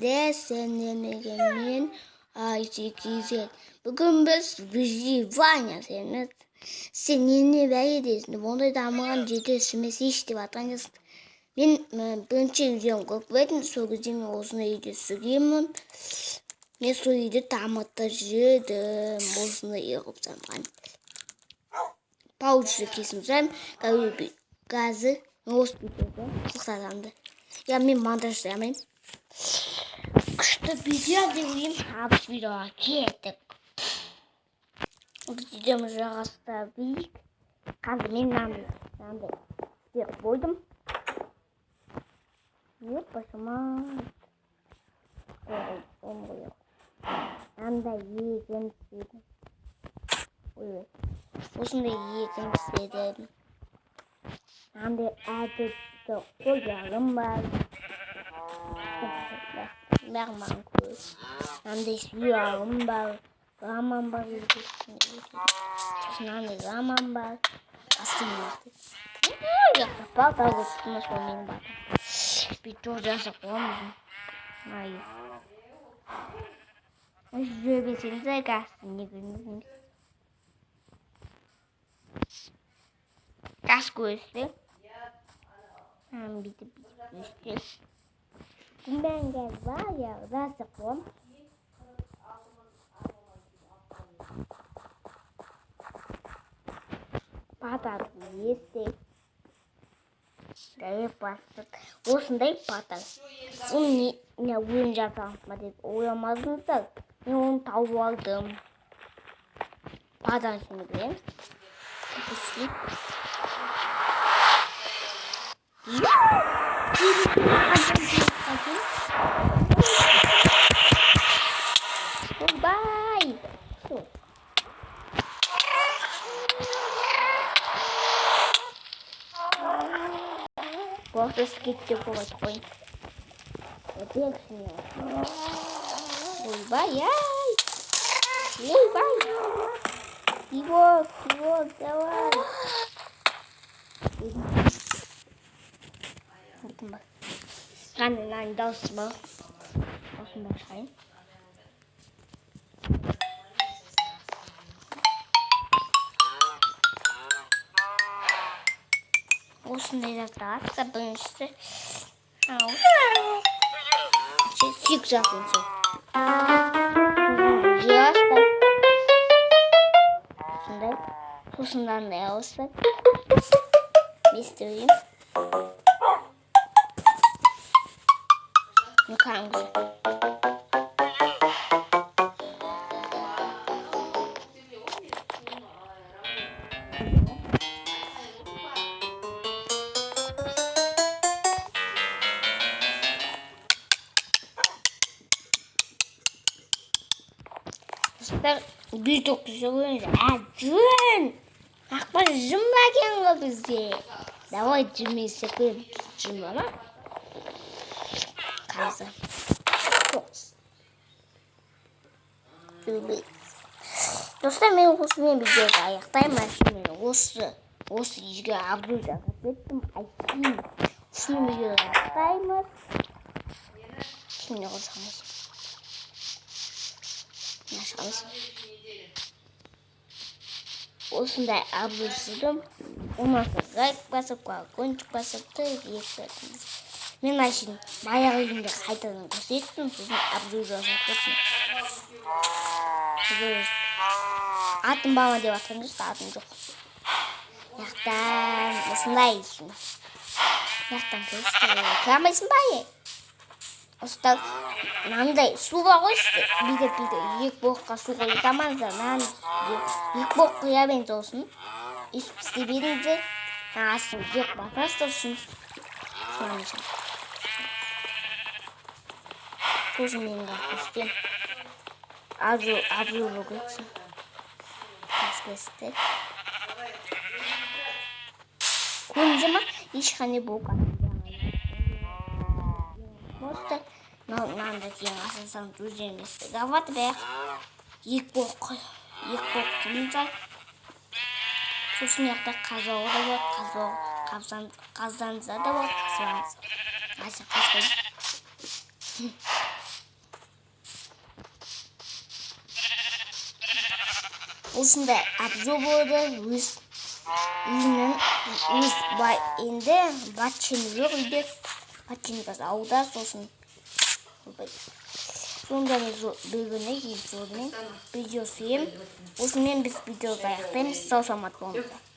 De senemegemin Ayşe. Bugün biz Vanya senini бәйедесін. Ондай дамыған жеті сүмесі ешті батқан кесін. Мен бірінші видеом көріп сол кезде мен осындай үйде сүгемін. Мен сол үйді дамытып жүрдім. Осындай үй қылып салған. Пауза кесіп газы осы видеода тоқтатамды. Я мен монтаж жасаймын. Күшті видео деп ойлаймын. Абыс видеоға кеттік. Видеомыз жалғастырайық. Қазір мен мынандай істеп қойдым. Почему? Мынандай егін істедім. Осындай егін істедім. Мынандай әдетті қойғаным бар. Мағман көз. Мынандай сүйағым бар. Раман бар. Мынандай раман бар. Астымды. Жақпал тазы тұтына сонымен бар. Видео жасап қоймын. Жүре берсеңіздер газды не көрмейсіңіз. Газ көзді. Бүйтіп өстел. Күнбен газ бар, жасап қоймын. Патар естек. Осындай патар. Оны не ойын жасамын деп ойламадыңыздар. Мен оны тауып алдым. Патар шыны берем. Бай! Просто скидки болады қой. Өтексіне. Ойбай! Ойбай! Его, давай! Қаны дауысы бар. Дауысын бар шығайын. Осындай жатыр. Біріншісі сүйік жасын сол. Жиғашта. Осындай. Осындағындай ауысы. Бестірейім. Қаңғы. Bir çok güzel oyuncu. Acun! Akbar cümle kengi bize. Давай cümleyi sepeyim. Cümle ama. Kalsın. Dostlar ben osымен videoda аяқтаймын. Şimdi осы үйге абырой жасап кеттім. Айтайын. Осымен videoda аяқтаймыз. Şimdi қосамыз. Yaşamız. Осындай абыройсыздым. Ondan sonra like басып, колокольчик басып, екпедіңіз. Мен ашын баяғы үйімде қайтадан көрсеттім, сосын абырой жасап кеттім. Атым бама деп атқан жоқ, атым жоқ. Яқтан осындай үшін. Яқтан көрсетті. Кірамайсың ба е? Осыдан мынандай суға қойсты. Бүйтіп екі боққа су қойып тамаңыздар. Екі боқ құя беріңіз осын. Үсіп істеп беріңіздер. Астын екі батасты ұсын. Сосын менің қақы істем. Абырой болып кетсін. Таспесті. Көрінзе ма? Ешқандай болған. Просто мынандай тең асылсам өздеріңізді гаваты бәқ. Екі боқ қымыздар. Сосын яқта қазауы да бар, қазанызда да бар, қазанызда. Аса қасқой. осындай обзор болды. Енді батчені жоқ үйде. Батчені қазір ауда, сосын сонда бір күні видеосы ем. Осымен біз видеоды аяқтаймыз. Сау саламат болыңыздар.